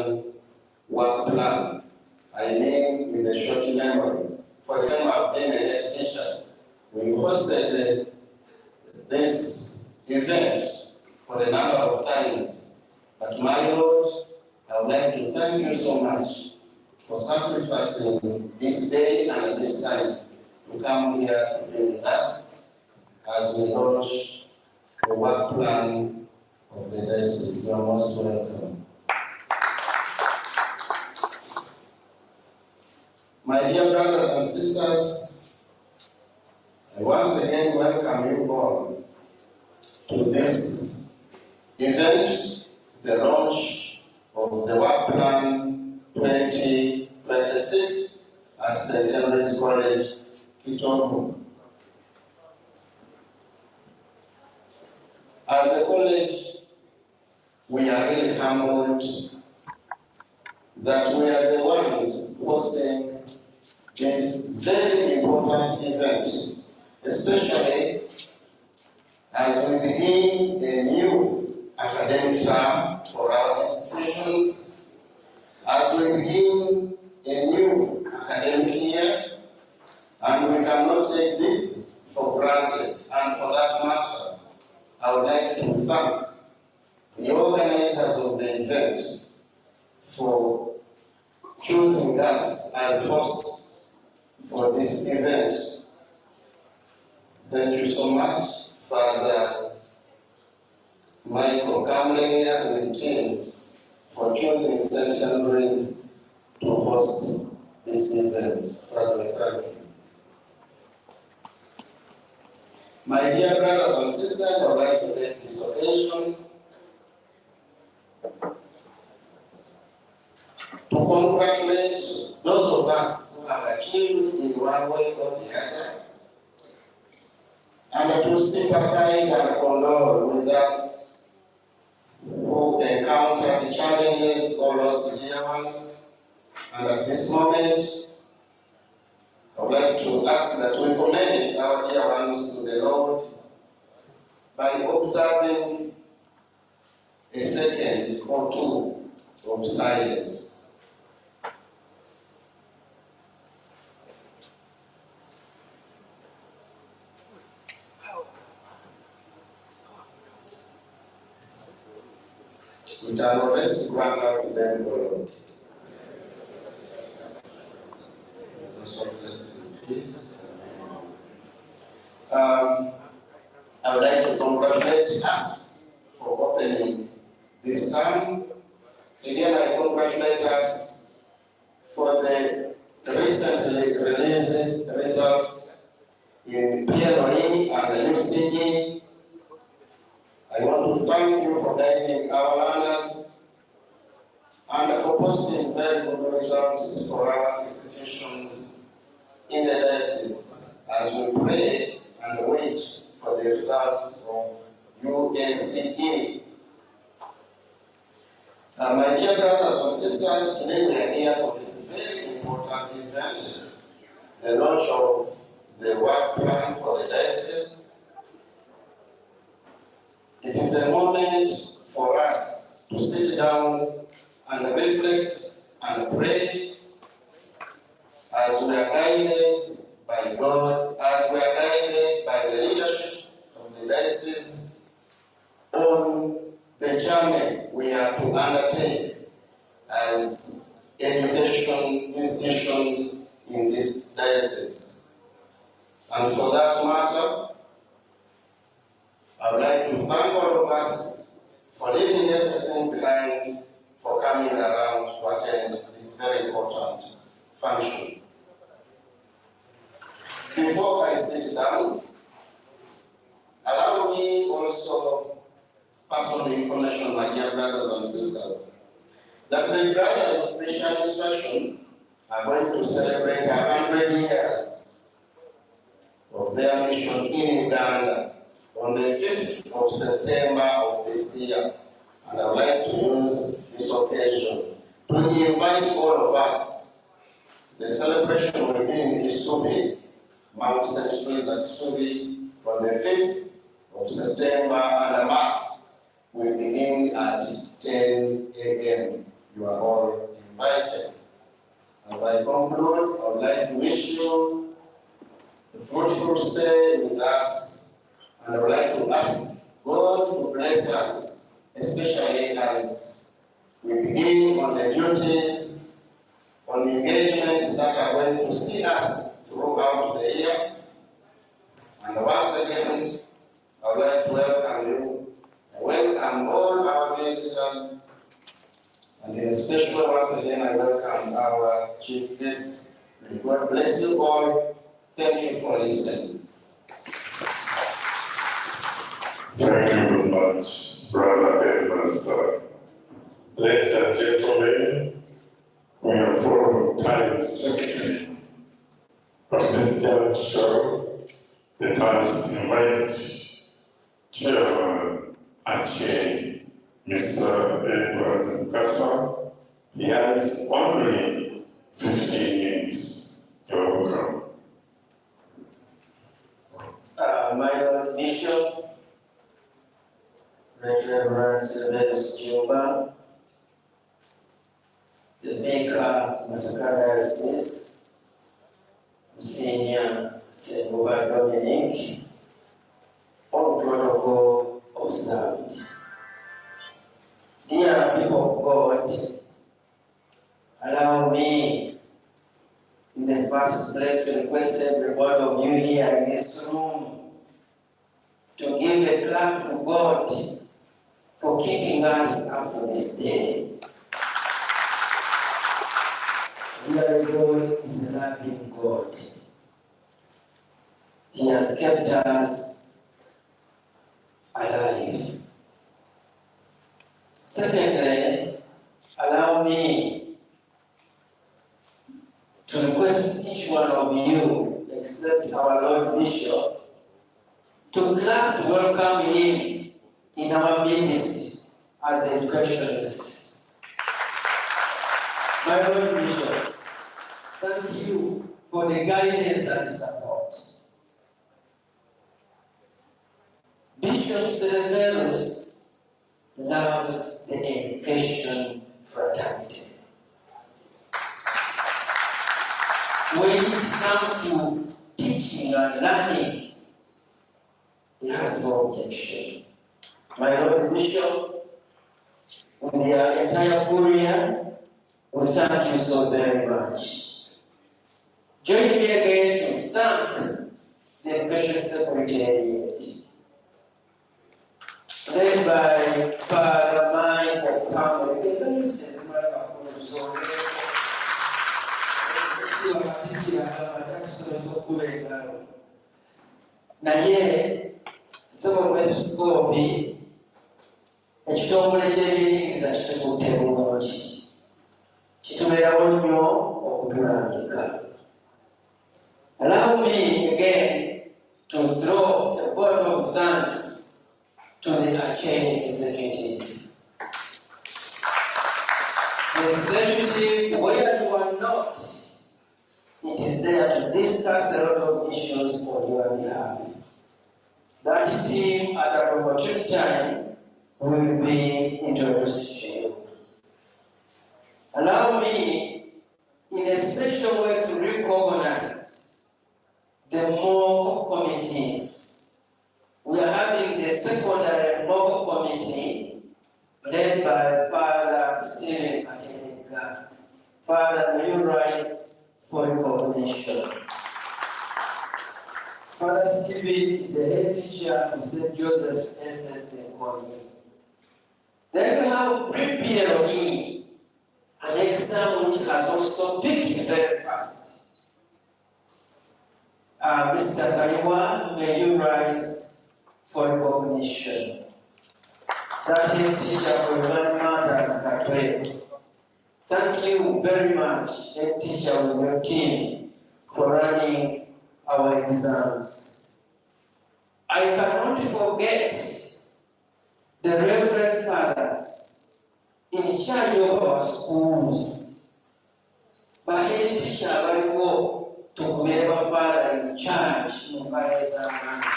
Evangelization work plan. I mean, with a short memory. For the time I've been a head teacher, we hosted this event for a number of times. But my Lord, I would like to thank you so much for sacrificing this day and this time to come here to be with us as we launch the work plan of the diocese. You are most welcome. My dear brothers and sisters, I once again welcome you all to this event, the launch of the work plan 2026 at St. Henry's College, Kitovu. As a college, we are really humbled that we are the ones hosting this very important event, especially as we begin a new academic term for our institutions, as we begin a new academic year, and we cannot take this for granted. And for that matter, I would like to thank the organizers of the event for choosing us as hosts for this event. Thank you so much, Father Michael Kamling and the team, for choosing St. Henry's to host this event. Father, thank you. My dear brothers and sisters, I would like to take this occasion to congratulate those of us who have achieved in one way or the other, and to sympathize and condole with us who encountered challenges or lost dear ones. And at this moment, I would like to ask that we commend our dear ones to the Lord by observing a second or two of silence. We can rest grant out them, O Lord. Peace. I would like to congratulate us for opening this term. Again, I congratulate us for the recently released results in PLOE and UCG. I want to thank you for guiding our learners and for posting very good results for our institutions in the diocese as we pray and wait for the results of UACE. My dear brothers and sisters, today we are here for this very important event, the launch of the work plan for the diocese. It is a moment for us to sit down and reflect and pray as we are guided by God, as we are guided by the leadership of the diocese on the journey we are to undertake as education institutions in this diocese. And for that matter, I would like to thank all of us for leaving everything behind, for coming around to attend this very important function. Before I sit down, allow me also personal information, my dear brothers and sisters, that the Brothers of Christian Instruction are going to celebrate 100 years of their mission in Uganda on the 5th of September of this year. And I would like to use this occasion to invite all of us. The celebration will be in Isubi, Mount St. Teresa Isubi, on the 5th of September, and the Mass will begin at 10 a.m. you are all invited. As I conclude, I would like to wish you a fruitful stay with us, and I would like to ask God to bless us, especially as we begin on the duties, on the engagements that are going to see us throughout the year. And once again, I would like to welcome you. I welcome all our visitors, and in special, once again, I welcome our chief guest. May God bless you all. Thank you for listening. Thank you very much, Brother Edmund. Ladies and gentlemen, we have 4 times lecturing. But this juncture, let us invite Chairman Ache, Mr. Edward Kassa. He has only 15 minutes. You're welcome. My Lord Bishop, Reverend SERVERUS JJUMBA, the Maker Masaka Diocese, Senior SERVERUS Dominic, all protocol observed. Dear people of God, allow me in the first place to request every one of you here in this room to give a clap to God for keeping us up to this day. Our God is a loving God. He has kept us alive. Secondly, allow me to request each one of you, except our Lord Bishop, to clap to welcome him in our midst as educationists. My Lord Bishop, thank you for the guidance and support. Bishop SERVERUS loves the education fraternity. When it comes to teaching and learning, he has no objection. My Lord Bishop, with the entire Curia, we thank you so very much. Join me again to thank the Education Secretariat, led by Father Michael Campbell. Naye sebo episkopi ekitongole ky'ebiyinza kitukutte bulungi, kitubeerawo nnyo okutulambika. Allow me again to throw a vote of thanks to the Achain Executive. The executive, where you are not, it is there to discuss a lot of issues on your behalf. That team at an opportune time will be introduced to you. Allow me in a special way to recognize the MOC committees. We are having the secondary MOC committee led by Father Stephen Atenega. Father, may you rise for recognition. Father Stephen is the head teacher of St. Joseph's SS in Konya. Then we have pre-PLE, an exam which has also picked very fast. Mr. Kariwa, may you rise for recognition. That head teacher for Human Matters Katwe. Thank you very much, head teacher with your team, for running our exams. I cannot forget the Reverend Fathers in charge of our schools. But head teacher abaliwo tukubeera Father in charge mu mpale z'abaana.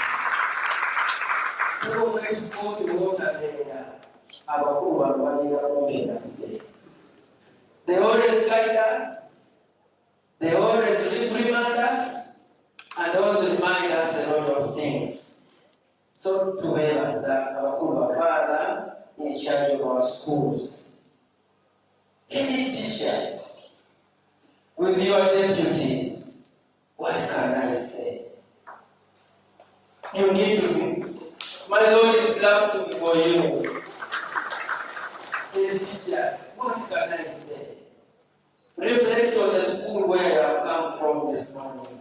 Sebo school to water there, abakulu balwanira kumpi naffe. always guide us, they always reprimand us, and also remind us a lot of things. So to us, our Father in charge of our schools, any teachers, with your deputies, what can I say? You need to be. My Lord is glad for you. Any teachers, what can I say? Reflect on the school where you have come from this morning.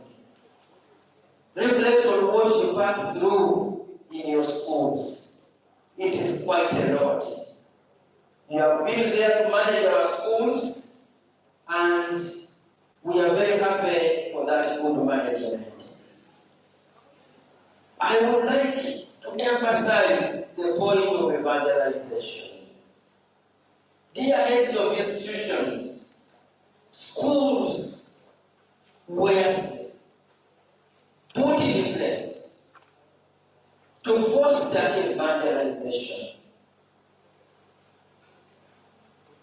Reflect on what you passed through in your schools. It is quite a lot. You have been there to manage our schools, and we are very happy for that good management. I would like to emphasize the point of evangelization. Dear heads of institutions, schools were put in place to foster evangelization.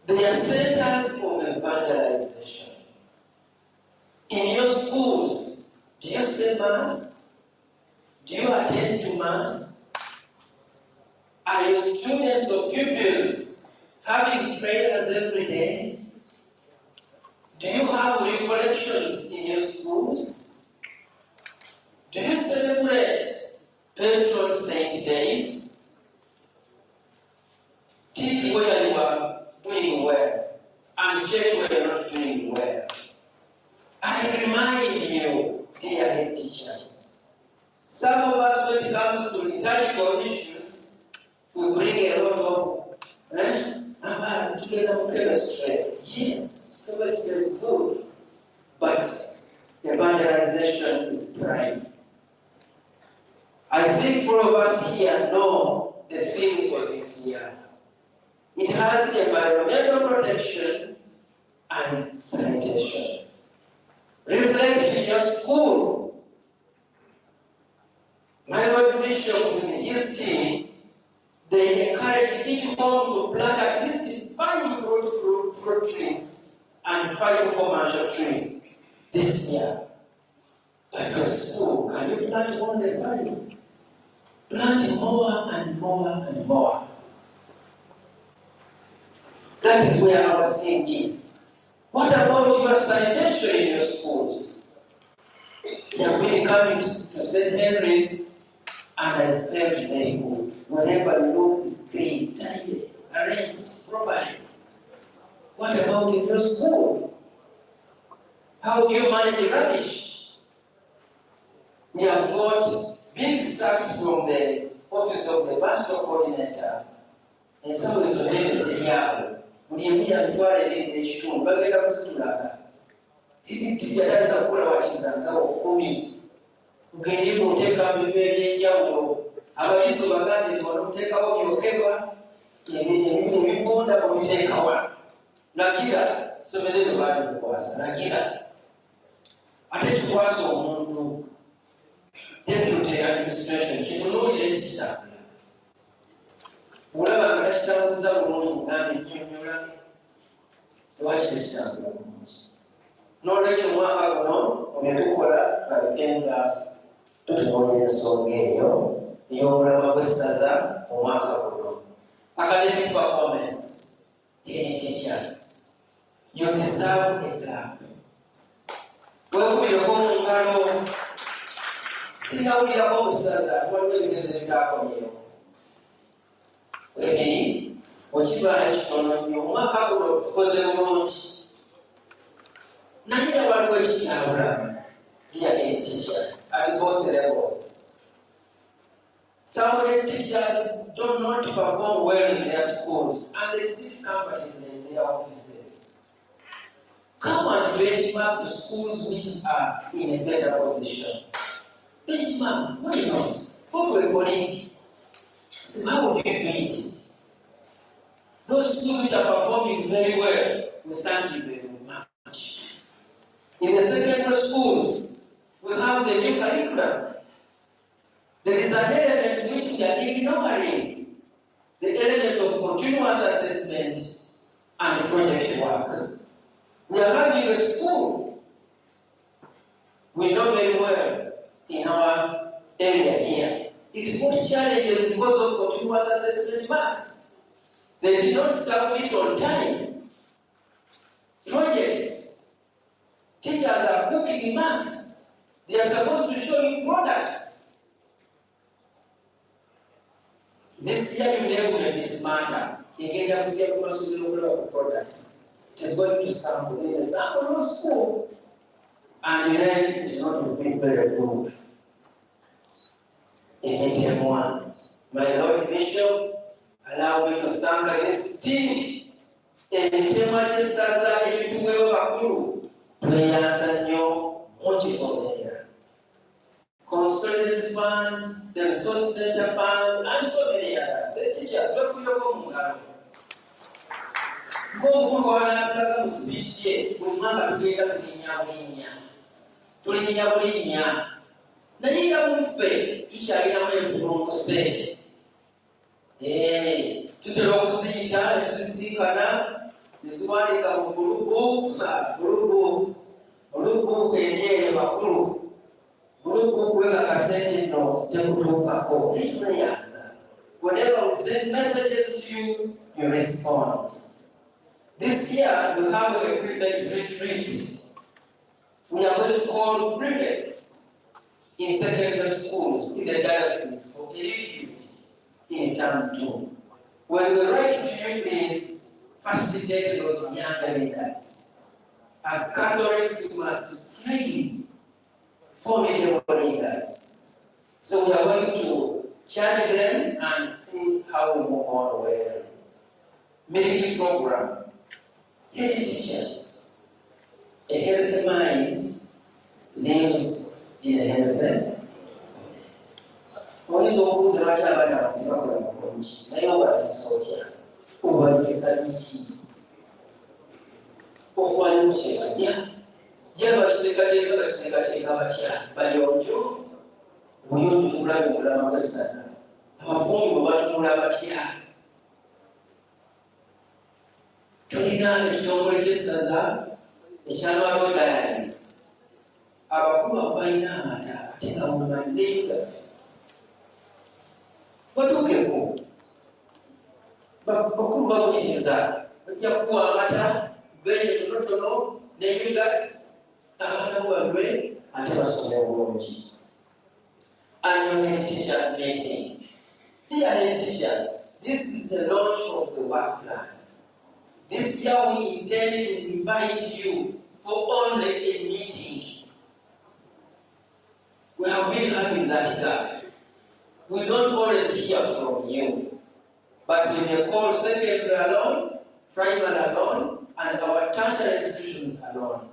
They are centers of evangelization. In your schools, do you say Mass? Do you attend to Mass? Are your students or pupils having prayers every day? Do you have recollections in your schools? Do you celebrate patron saint days? Think where you are doing well and check where you are not doing well. I remind you, dear head teachers, some of us, when it comes to liturgical issues, we bring a lot of together chemistry. Yes, chemistry is good, but evangelization is prime. I think all of us here know the theme for this year. It has environmental protection and sanitation. Reflect in your school. My Lord Bishop and his team, they encourage each home to plant at least 5 fruit trees and 5 commercial trees this year. But your school, can you plant only 5? Plant more and more and more. That is where our thing is. What about your sanitation in your schools? They have been coming to St. Henry's, and I felt very good. Whenever you look, is clean, tidy, arranged properly. What about in your school? How do you manage the rubbish? We have got big sacks from the office of the pastoral coordinator, and some of the name is Yao. Uliambia mtwale ile shule bagenda kusitulaga hizi tijataza kula wachiza sawa 10 ugendimu uteka bibele njawulo abayizo bagambe wanoteka obyokebwa ebintu bivunda kubiteka wa nakira somerero bali kukwasa nakira ate tukwasa omuntu deputy administration kitunulire ekitambula ulaba nga kitambuza bulungi mugambe nnyonnyola lwaki tekitambula bulungi n'olwekyo omwaka guno onetukola balugenda tutunuulira ensonga eyo ey'obulama bw'essaza omwaka guno. Academic performance, any teachers, you deserve a clap. Wekubireko mu ngalo sinawulirako omusaza waliwo ebigezi bitaakomyewo. Webiri, okibala kitono nnyo omwaka guno tukoze bulungi. Naye waliwo ekitawula dear head teachers at both levels. Some head teachers do not perform well in their schools and they sit comfortably in their offices. Come and benchmark the schools which are in a better position. Benchmark, why not? Go to a colleague. So how would you do it? Those schools which are performing very well will thank you very much. In the secondary schools, we have the new curriculum. There is an element which we are ignoring, the element of continuous assessment and project work. We are having a school we know very well in our area here. It put challenges because of continuous assessment marks. They did not submit on time. Projects. Teachers are cooking marks. They are supposed to show you products. This year you never will be smarter. You can have to get products. It is going to sample in the sample of school. And then it's not to be very good. In HM1. My Lord Bishop, allow me to thank this team. In HM1, Consolidated Fund, the Resource Center Fund, and so many others. Teachers, what we do, go to a speech, we want to get a tulinya nayiga mufe tukyalina mwebulongose tutera okuziyita netuzisinkana neziwandika mu bulubu enyeyo bakulu bulubu kweka kasente no tekutuukako ekituneyanza. Whenever we send messages to you, you respond. This year we have a prefect retreat. We are going to call prefects in secondary schools in the diocese for a retreat in term 2. When we write to you, please facilitate those young leaders. As Catholics, we must train formidable leaders. So we are going to challenge them and see how we move on well. Medical program, health teachers. A healthy mind lives in a healthy. When you go to the Rajabana, you know what I know soldier. Over the Sadiki. Over the China. Yabasika, by your Joe, we need to run with our son. Our phone will run to Rabatia. 29 is already ekyalwaliwo dialysis abakulu balina amata ate nga mumandenga batuukeko bakulu bawuliriza bajja kukuwa amata beye tonotono neyigas abaana bwabwe ate basome obulungi. Annual teachers meeting. Dear teachers, this is the launch of the work plan. This year we intend to invite you for only a meeting. We have been having that gap. We don't always hear from you. But we may call secondary alone, primary alone, and our tertiary institutions alone.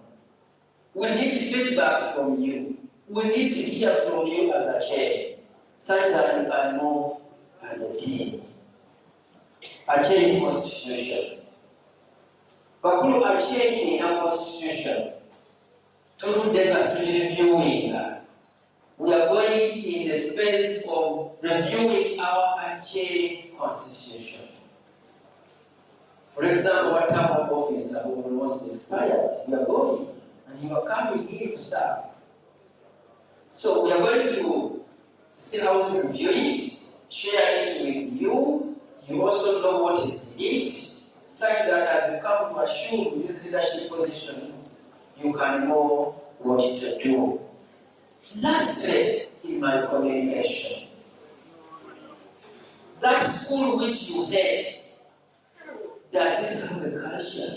We need feedback from you. We need to hear from you as a chair, such that you can move as a team. A change constitution. Bakulu are changing our constitution through diversity reviewing. We are going in the space of reviewing our constitution. For example, what type of office was expired? You are going and you are coming here to serve. So we are going to see how to review it, share it with you. You also know what is it, such that as you come to assume these leadership positions, you can know what to do. Lastly, in my communication, that school which you head, does it have a culture?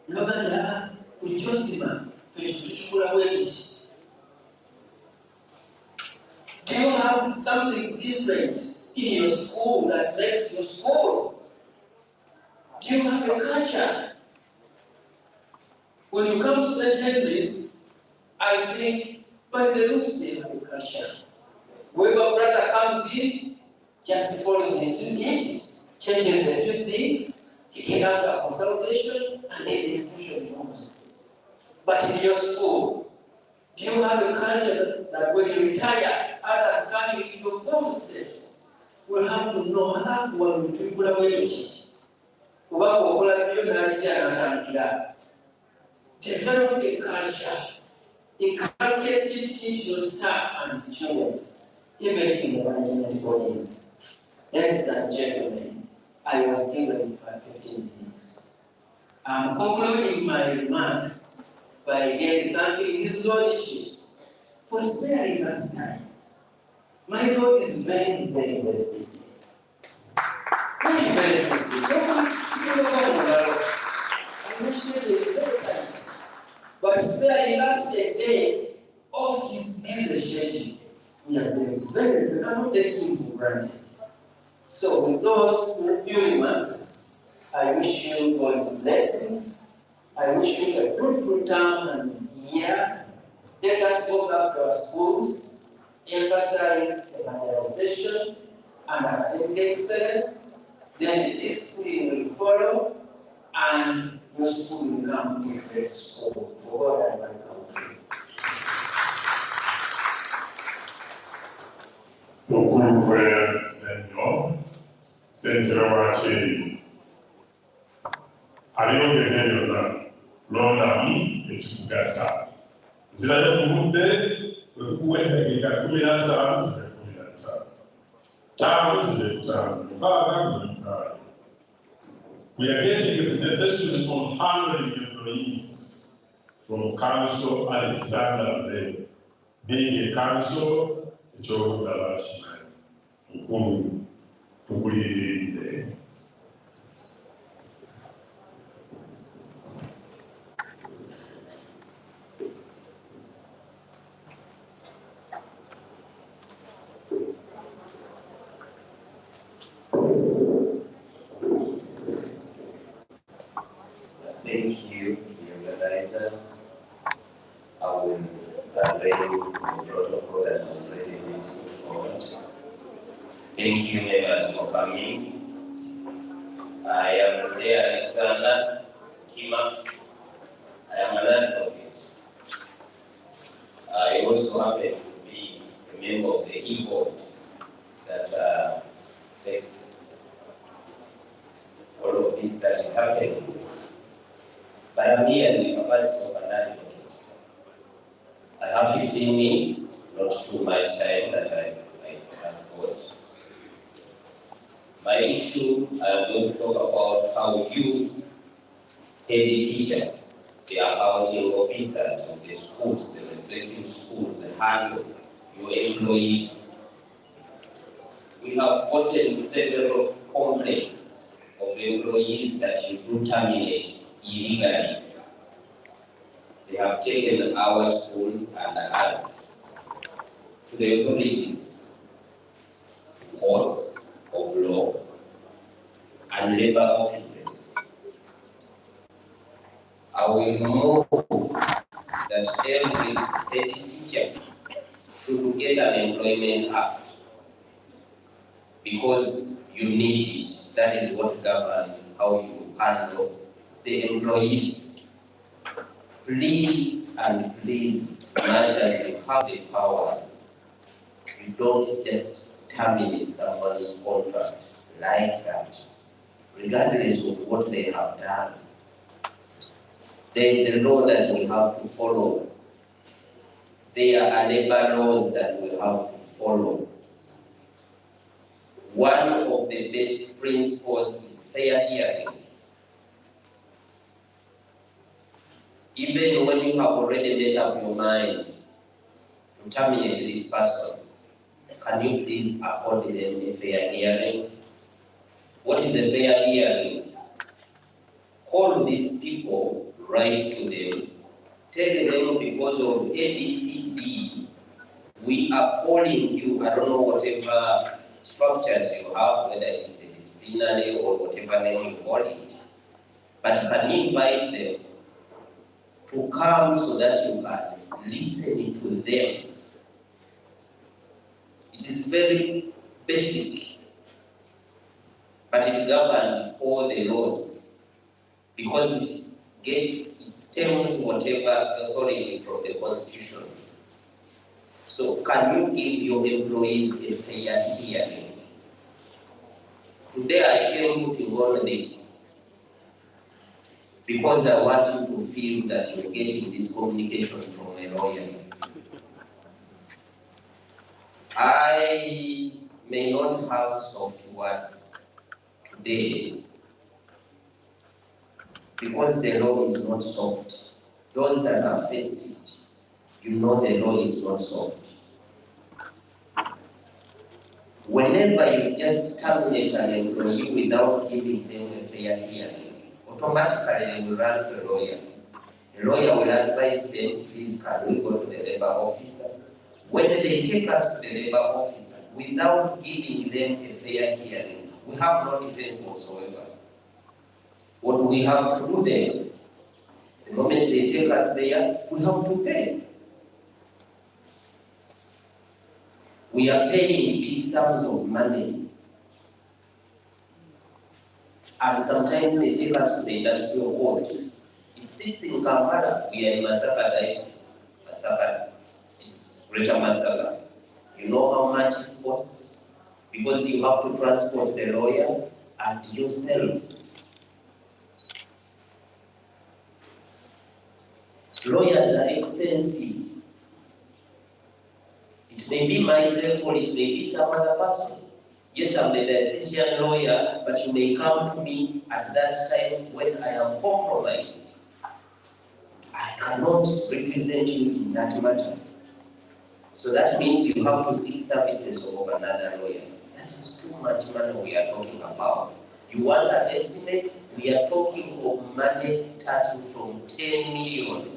No matter which do you have something different in your school that makes your school? Do you have a culture? When you come to St. Henry's, I think by the rules they have a culture. Whoever brother comes in, just follows into it, changes a few things, he can have a consultation, and then the institution moves. But in your school, do you have a culture that when you retire, others coming into your footsteps will have to know how to do it? develop a culture, inculcate it into your staff and students, even in the management bodies. Ladies and gentlemen, I was given 15 minutes. I'm concluding my remarks by again thanking His Lordship for sparing us time. My Lord is very, very, very busy. Very, very busy. I mentioned it many times. But sparing us a day of His busy schedule. We are we cannot take Him for granted. So with those few remarks, I wish you God's blessings. I wish you a fruitful time and year. Let us go back to our schools, emphasize evangelization and academic excellence. Then the discipline will follow, and your school will become a great school for God and my country. Sentira wache aliyo na londa ekikugasa zirayo kumudde wekuwendagika 15 We are getting a presentation on handling employees from Council Alexander Day. Being a council, it's all about Thank you, the organizers. I will read the protocol that was already been put forward. Thank you, members, for coming. I am Alexander Kima. I am an advocate. I also happen to be a member of the e-board that takes all of this that is happening. But I'm here in the capacity of an advocate. I have 15 minutes, not too much time that I have got. My issue, I'm going to talk about how you, head teachers, the accounting officers of the schools, the respective schools, handle your employees. We have gotten several complaints of employees that you do terminate illegally. They have taken our schools and us to the authorities, courts of law, and labor offices. I will move that every teacher should get an employment act because you need it. That is what governs how you handle the employees. Please and please, much as you have the powers, you don't just terminate someone's contract like that, regardless of what they have done. There is a law that we have to follow. There are labor laws that we have to follow. One of the best principles is fair hearing. Even when you have already made up your mind to terminate this person, can you please accord them a fair hearing? What is a fair hearing? Call these people, write to them, tell them because of ABCD, we are calling you, I don't know whatever structures you have, whether it is a disciplinary or whatever name you call it, but can you invite them to come so that you can listen to them? It is very basic, but it governs all the laws because it stems whatever authority from the Constitution. So can you give your employees a fair hearing? Today I came to on this. because I want you to feel that you're getting this communication from a lawyer. I may not have soft words today because the law is not soft. Those that have faced it, you know the law is not soft. Whenever you just terminate an employee without giving them a fair hearing, automatically they will run to a lawyer. The lawyer will advise them, please can we go to the labor officer? When they take us to the labor officer without giving them a fair hearing, we have no defense whatsoever. What do we have to do then? The moment they take us there, we have to pay. We are paying big sums of money. And sometimes they take us to the industrial court. It sits in Kampala. We are in Masaka Diocese. Masaka is Greater Masaka. You know how much it costs? Because you have to transport the lawyer and yourselves. Lawyers are expensive. It may be myself or it may be some other person. Yes, I'm the diocesan lawyer, but you may come to me at that time when I am compromised. I cannot represent you in that matter. So that means you have to seek services of another lawyer. That is too much money we are talking about. You want an estimate? We are talking of money starting from 10 million.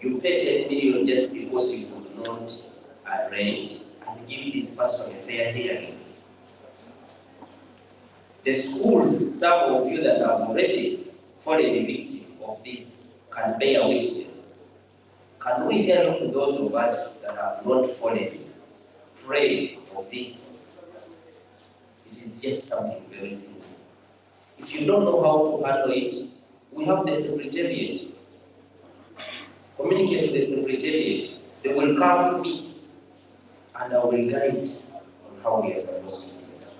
You pay 10 million just because you could not arrange and give this person a fair hearing. The schools, some of you that have already fallen victim of this can bear witness. Can we help those of us that have not fallen? Pray for this. This is just something very simple. If you don't know how to handle it, we have the secretariat. Communicate to the secretariat. They will come to me and I will guide on how we are supposed to do it.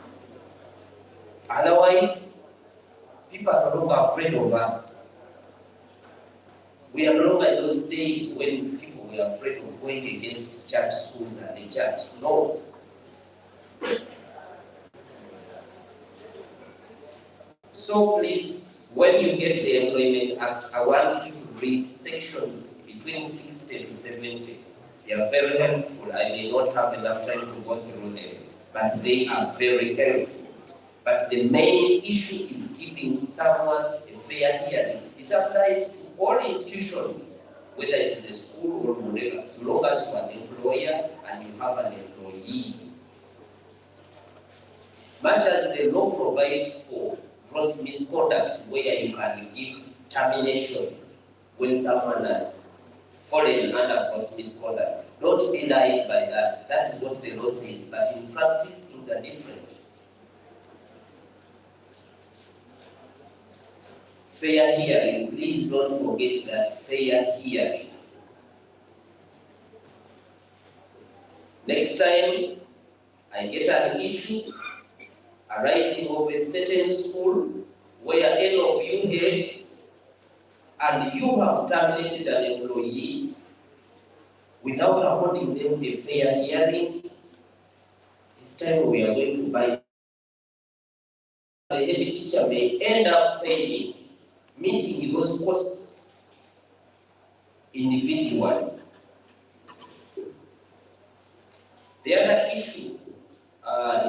Otherwise, people are no longer afraid of us. We are no longer in those days when people were afraid of going against church schools and the church. No. So please, when you get the Employment Act, I want you to read sections between 60 to 70. They are very helpful. I may not have enough time to go through them, but they are very helpful. But the main issue is giving someone a fair hearing. It applies to all institutions, whether it is a school or whatever, as long as you are an employer and you have an employee. Much as the law provides for gross misconduct, where you can give termination when someone has fallen under gross misconduct. Don't be lied by that. That is what the law says. But in practice, things are different. Fair hearing. Please don't forget that fair hearing. Next time I get an issue arising of a certain school where any of you heads and you have terminated an employee without affording them a fair hearing, this time we are going to buy. The head teacher may end up paying, meeting those costs individually. The other issue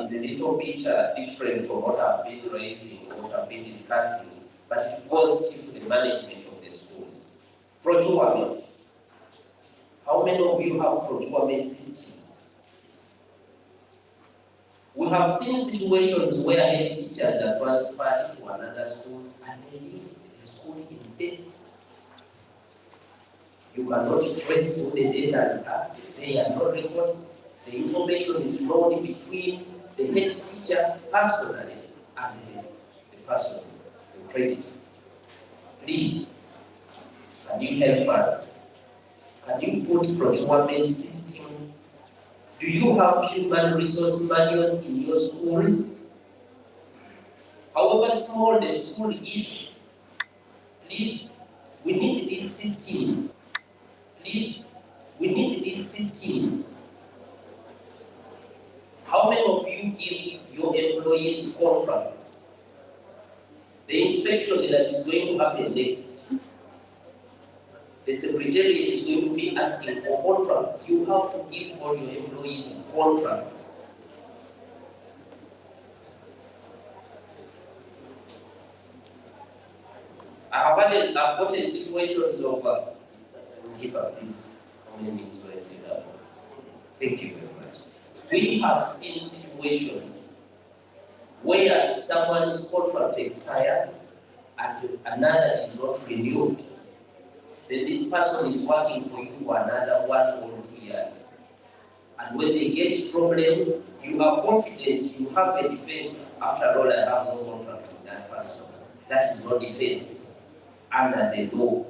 is a little bit different from what I've been raising, what I've been discussing, but it goes into the management of the schools. Procurement. How many of you have procurement systems? We have seen situations where head teachers are transferred to another school and they leave the school in debts. You cannot trace who the debtors are. There are no records. The information is known between the head teacher personally and the person, the creditor. Please, can you help us? Can you put procurement systems? Do you have human resource manuals in your schools? However small the school is, please, we need these systems. Please, we need these systems. How many of you give your employees contracts? The inspection that is going to happen next, the secretariat is going to be asking for contracts. You have to give all your employees contracts. I've gotten situations of please. How many minutes do I say that? Thank you very much. We have seen situations where someone's contract expires and another is not renewed. Then this person is working for you for another 1 or 2 years. And when they get problems, you are confident you have a defense. After all, I have no contract with that person. That is not defense under the law.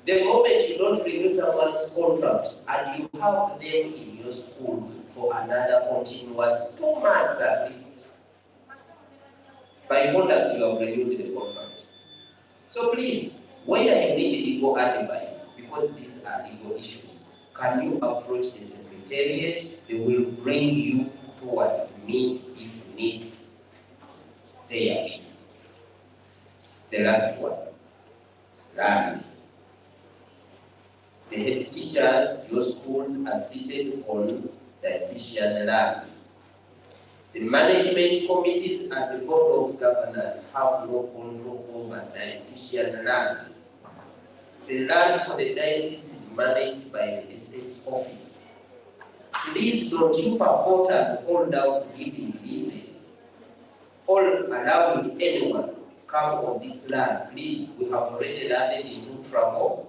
The moment you don't renew someone's contract and you have them in your school for another continuous 2 months at least, by conduct you have renewed the contract. So please, when I need legal advice, because these are legal issues, can you approach the secretariat? They will bring you towards me if you need therapy. The last one, land. The head teachers, your schools are seated on diocesan land. The management committees and the board of governors have no control over diocesan land. The land for the diocese is managed by the estates office. Please don't you purport and hold out giving leases or allowing anyone to come on this land. Please, we have already landed into trouble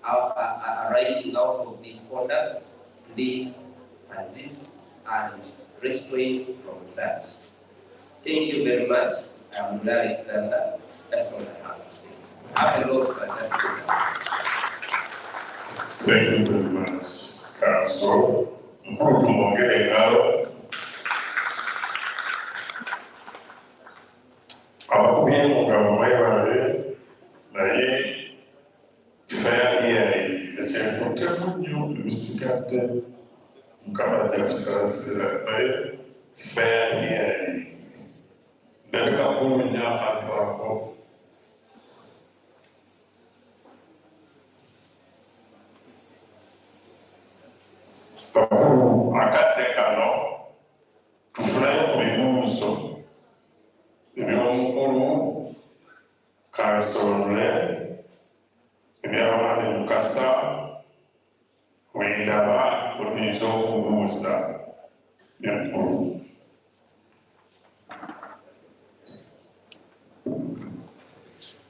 arising out of these conducts. Please assist and restrain from such. Thank you very much. I'm Alexander. That's all I have to say. Have a lot of attention. Thank you very much, Council.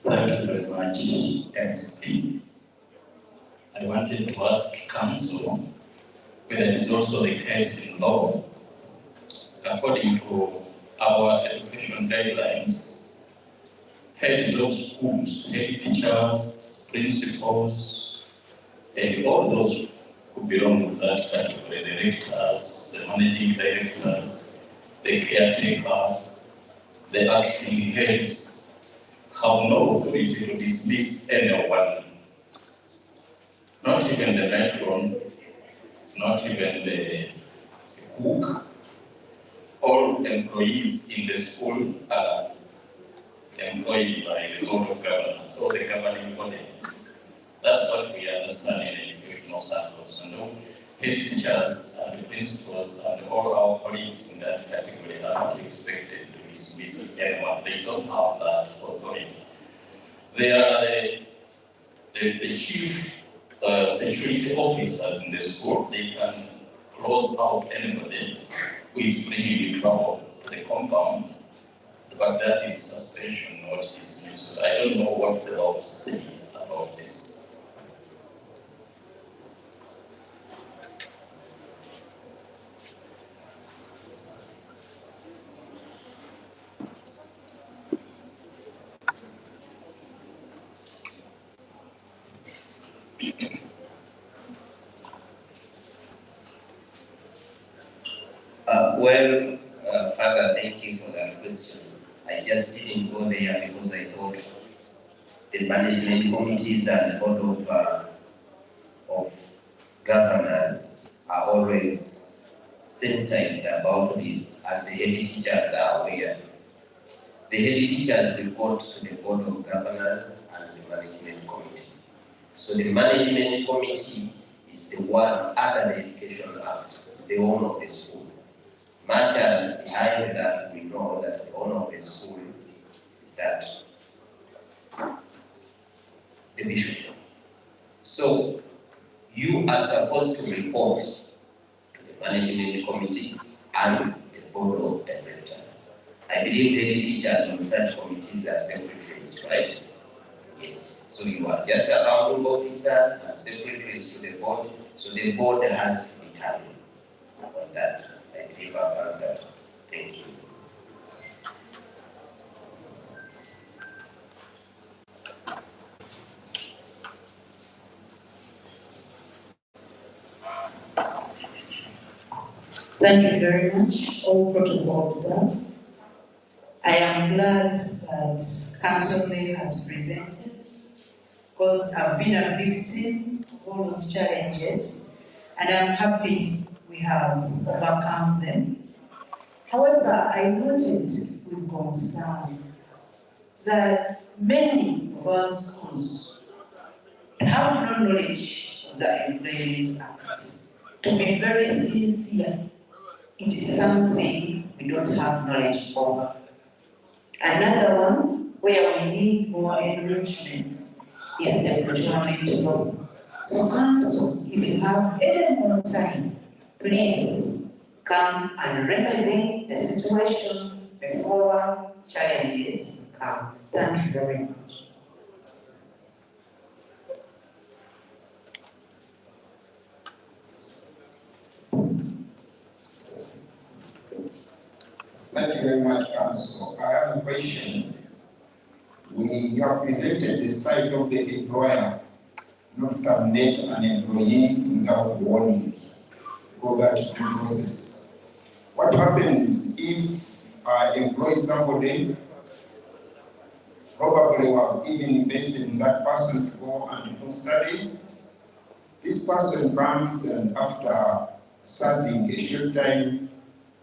Thank you very much, MC. I wanted to ask Council whether it is also the case in law, according to our education guidelines, heads of schools, head teachers, principals, and all those who belong to that category, the rectors, the managing directors, the caretakers, the acting heads, have no authority to dismiss anyone, not even the matron, not even the cook. All employees in the school are employed by the board of governors or the governing body. That's what we understand in educational circles. And all head teachers and the principals and all our colleagues in that category are not expected to dismiss anyone. They don't have that authority. They are the chief security officers in the school. They can close out anybody who is bringing trouble to the compound, but that is suspension, not dismissal. I don't know what the law says about this. Father, thank you for that question. I just didn't go there because I thought the management committees and the board of governors are always sensitized about this, and the head teachers are aware. The head teachers report to the board of governors and the management committee. So the management committee is the one under the Education Act, it's the owner of the school. Much as behind that, we know that the owner of the school is that the bishop. So you are supposed to report to the management committee and the board of directors. I believe the teachers on such committees are secretaries, right? Yes. So you are just accounting officers and secretaries to the board. So the board has to determine on that. I believe I've answered. Thank you. Thank you very much. All protocol observed. I am glad that Council Mayor has presented, because I've been a victim of all those challenges, and I'm happy we have overcome them. However, I noted with concern that many of our schools have no knowledge of the Employment Act. To be very sincere, it is something we don't have knowledge of. Another one where we need more enrichment is the procurement law. So Council, if you have any more time, please come and remedy the situation before challenges come. Thank you very much. Thank you very much, Council. I have a question. You have presented the side of the employer not terminate an employee without warning. Go back to the process. What happens if I employ somebody, probably have even invested in that person to go and do studies? This person comes and after serving a short time,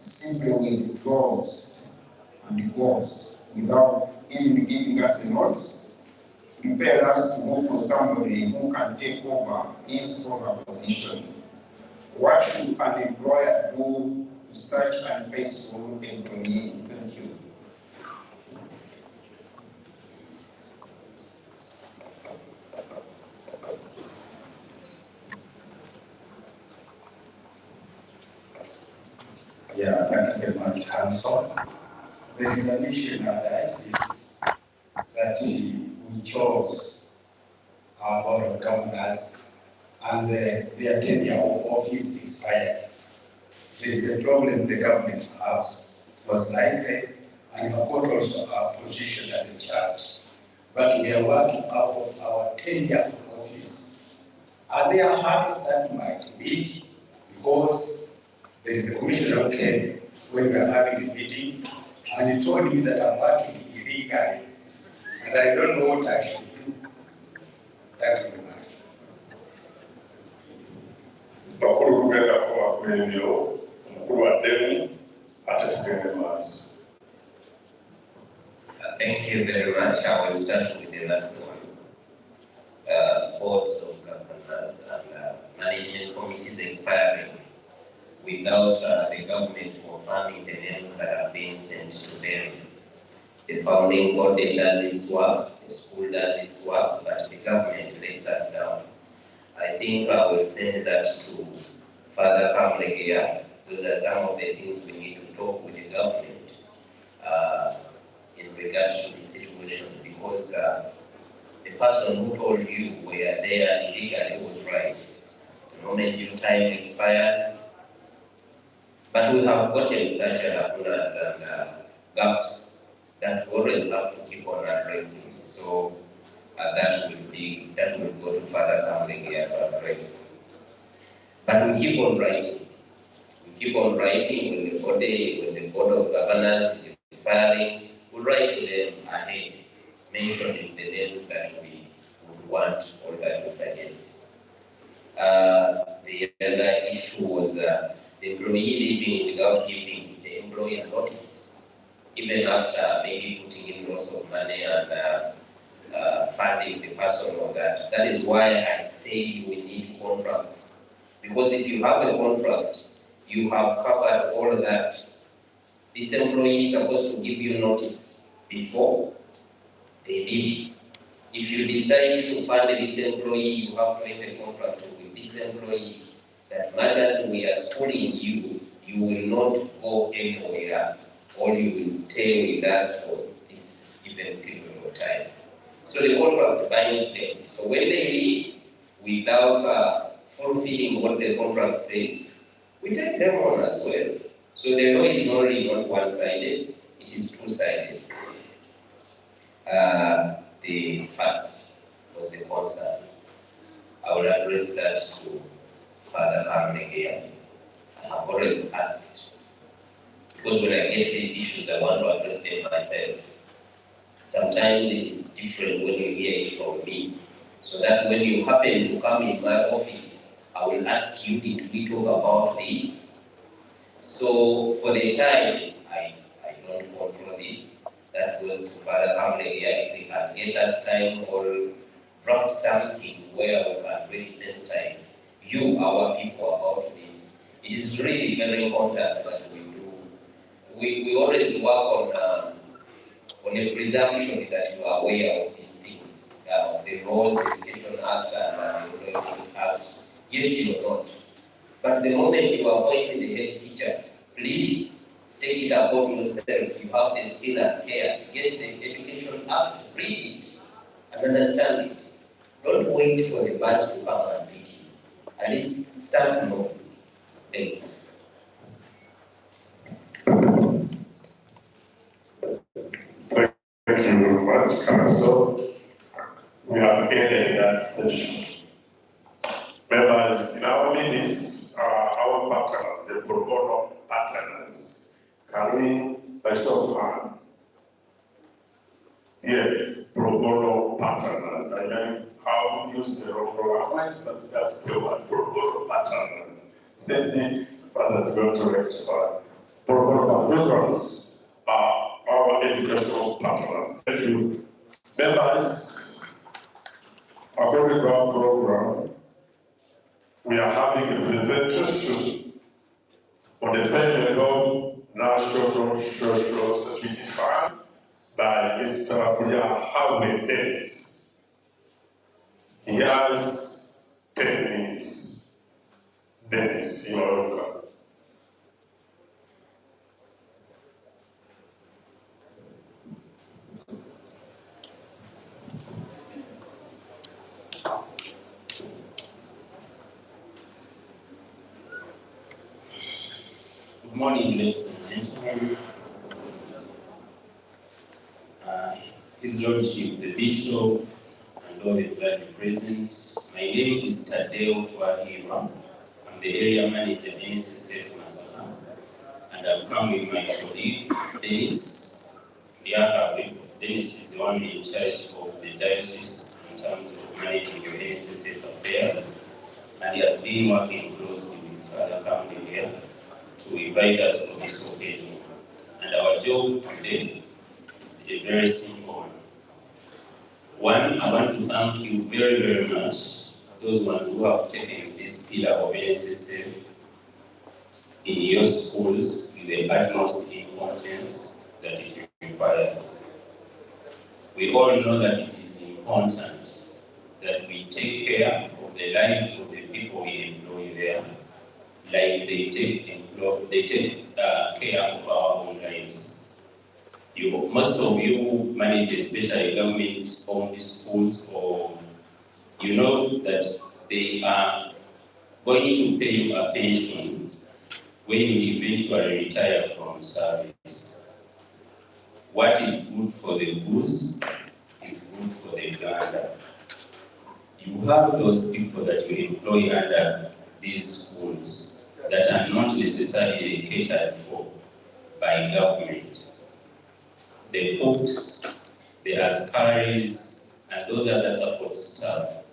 simply withdraws and goes without even giving us a notice, prepare us to look for somebody who can take over his or her position. What should an employer do to such an unfaithful employee? Thank you. Yeah, thank you very much, Council. There is an issue in our diocese that we chose our board of governors and their tenure of office expired. There is a problem the government has, was likely, and of course also our position as a church. But we are working out of our tenure of office. Are there hurdles that might meet? Because there is a commissioner who came when we are having a meeting, and he told me that I'm working illegally, and I don't know what I should do. Thank you very much. Bakuru tugenda kuba kwenyo, mkuru wa demu, acha tugende maazi. Thank you very much. I will start with the last one. Boards of governors and management committees expiring without the government confirming the names that are being sent to them. The founding body does its work, the school does its work, but the government lets us down. I think I will send that to Father Kamlegia. Those are some of the things we need to talk with the government in regard to the situation, because the person who told you were there illegally was right. The moment your time expires, but we have gotten such lacunas and gaps that we always have to keep on addressing. So that will go to Father Kamlegia to address. But we keep on writing. We keep on writing when the board of governors is expiring. we'll write to them ahead, mentioning the names that we would want or that we suggest. The other issue was the employee leaving without giving the employee a notice, even after maybe putting in lots of money and funding the person or that. That is why I say we need contracts. Because if you have a contract, you have covered all that. This employee is supposed to give you notice before they leave. If you decide to fund this employee, you have to make a contract with this employee that much as we are schooling you, you will not go anywhere, or you will stay with us for this given period of time. So the contract binds them. So when they leave without fulfilling what the contract says, we take them on as well. So the law is not one-sided, it is two-sided. The first was the concern. I will address that to Father Carnegie. I have always asked, because when I get these issues, I want to address them myself. Sometimes it is different when you hear it from me. So that when you happen to come in my office, I will ask you, did we talk about this? So for the time, I don't control this. That goes to Father Carnegie. If we can get us time or draft something where we can really sensitize you, our people, about this. It is really very important that we do. We always work on a presumption that you are aware of these things, the Laws, Education Act, and the Employment Act. Yes, you are not. But the moment you are appointing the head teacher, please take it upon yourself. You have the skill and care. Get the Education Act, read it, and understand it. Don't wait for the bus to come and pick you. At least start moving. Thank you. Thank you very much, Council. We have ended that session. Members, in our minutes, our partners, the pro bono partners, can we, by show of hand? Yes, pro bono partners. I mean, how we use the wrong words, but that's the one, pro bono partners. Then the partners go to rectify. Pro bono programs are our educational partners. Thank you. Members, according to our program, we are having a presentation on the payment of National Social Security Fund by Mr. William Howard Dennis. He has 10 minutes. Dennis, you are welcome. Good morning, ladies and gentlemen. His Lordship, the Bishop, and all the bloody present. My name is Tadeo Twahima. I'm the area manager of NCCF Masaka. And I've come with my colleague, Dennis. Dennis is the one in charge of the diocese in terms of managing your NCCF affairs. And he has been working closely with Father Kamli here to invite us to this occasion. And our job today is a very simple one. One, I want to thank you very, very much, those ones who have taken this pillar of NCCF in your schools with the utmost importance that it requires. We all know that it is important that we take care of the lives of the people we employ there, like they take care of our own lives. Most of you manage especially government-owned schools, or you know that they are going to pay you a pension when you eventually retire from service. What is good for the goose is good for the gander. You have those people that you employ under these schools that are not necessarily catered for by government. the cooks, the askaris, and those other support staff.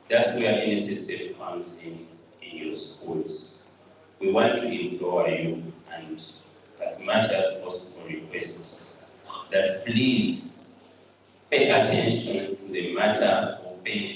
That's where NSSF comes in your schools. We want to implore you and as much as possible request that please pay attention to the matter of pay